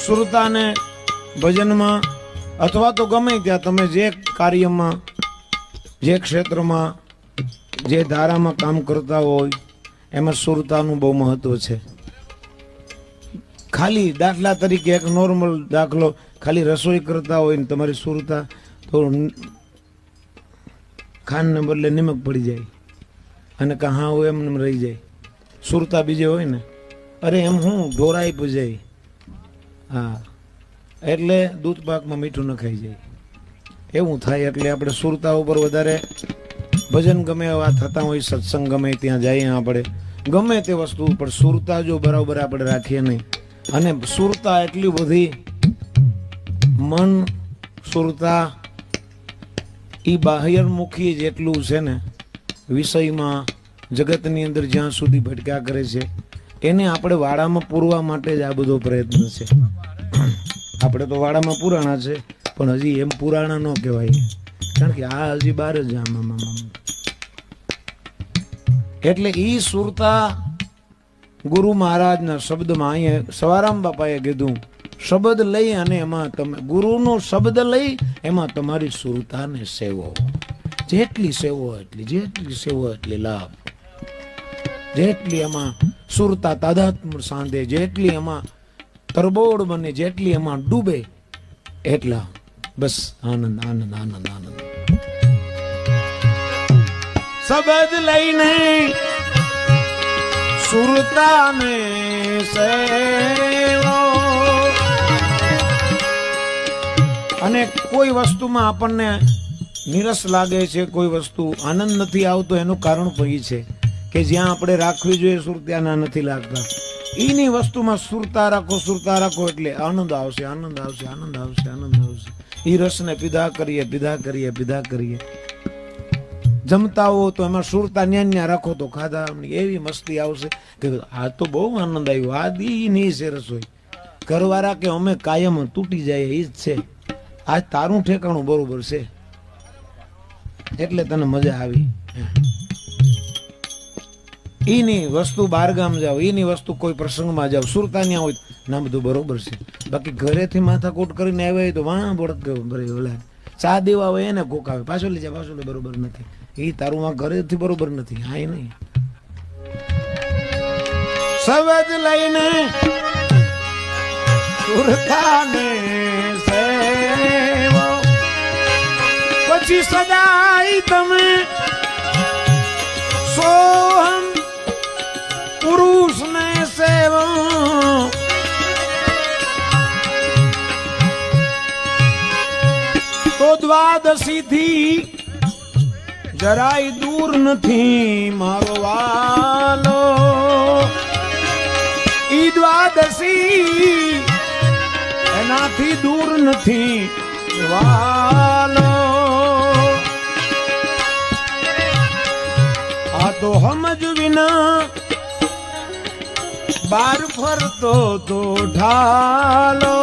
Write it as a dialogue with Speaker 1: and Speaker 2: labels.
Speaker 1: સુરતાને ભજનમાં અથવા તો ગમે ત્યાં તમે જે કાર્યમાં, જે ક્ષેત્રમાં, જે ધારામાં કામ કરતા હોય એમાં સુરતાનું બહુ મહત્વ છે. ખાલી દાખલા તરીકે એક નોર્મલ દાખલો, ખાલી રસોઈ કરતા હોય ને તમારી સુરતા, તો ખાંડને બદલે નિમક પડી જાય અને હા હોય એમ રહી જાય. સુરતા બીજે હોય ને, અરે એમ હું ઢોરાઈ પૂજાય, હા એટલે દૂધ પાકમાં મીઠું ન ખાઈ જાય એવું થાય. એટલે આપણે સુરતા ઉપર વધારે ભજન ગમે એવા થતા હોય, સત્સંગ ગમે ત્યાં જઈએ આપણે, ગમે તે વસ્તુ ઉપર સુરતા જો બરાબર આપણે રાખીએ નહીં. અને સુરતા એટલી બધી, મન સુરતા એ બાહ્યમુખી જેટલું છે ને વિષયમાં, જગતની અંદર જ્યાં સુધી ભટક્યા કરે છે એને આપણે વાડામાં પૂરવા માટે જ આ બધો પ્રયત્ન છે. આપણે તો વાડામાં પુરાણા છે પણ હજી એમ પુરાણા ન કહેવાય, કારણ કે આ હજી બાર જ આમાં. એટલે ઈ સુરતા ગુરુ મહારાજના શબ્દમાં અહીંયા સવારામ બાપાએ કીધું, શબ્દ લઈ અને એમાં તમે ગુરુનો શબ્દ લઈ એમાં તમારી સુરતાને સેવો. જેટલી સેવો એટલી, જેટલી સેવો એટલી લાભ. જેટલી એમાં સુરતા તાદાત્મ સાંધે, જેટલી એમાં તરબોળ બને, જેટલી એમાં ડૂબે એટલા બસ આનંદ આનંદ આનંદ આનંદ. શબ્દ લઈને સુરતાને સેવો. અને કોઈ વસ્તુમાં આપણને નિરસ લાગે છે, કોઈ વસ્તુ આનંદ નથી આવતો, એનું કારણ પણ એ છે કે જ્યાં આપણે રાખવી જોઈએ સુરતાના નથી લાગતા. એની વસ્તુમાં સુરતા રાખો, સુરતા રાખો એટલે આનંદ આવશે, આનંદ આવશે, આનંદ આવશે, આનંદ આવશે. એ રસને પીધા કરીએ, પીધા કરીએ, પીધા કરીએ. જમતા હો તો એમાં સુરતા ન્યા રાખો તો ખાધા એવી મસ્તી આવશે કે આ તો બહુ આનંદ આવ્યો. આ દી ની છે રસોઈ. ઘરવાળા કે અમે કાયમ તૂટી જાય એ જ છે. આજ તારું ઠેકાણું બરોબર છે એટલે તને મજા આવી. એની વસ્તુ બહારગામ જાવ, એની વસ્તુ કોઈ પ્રસંગમાં જાવ, સુરતા ન્યા હોય ના બધું બરોબર છે. બાકી ઘરેથી માથાકૂટ કરીને આવ્યા હોય તો વાં બળદ ભરે ઓલા ચા દેવા હોય એને કોકાવે, પાછો લઈ જાય, પાછો લે, બરોબર નથી. એ તારું આ ઘરેથી બરોબર નથી. હા એ નહીં. સવજ લઈને સુરતાને સેવો, પછી સદાય તમે સોહમ પુરુષને સેવો. તો દ્વાદશી થી જરાય દૂર નથી મારો વાલો. ઈ દ્વાદશી એનાથી દૂર નથી વાલો. આ તો સમજ વિના બાર ફરતો તો ઢાલો.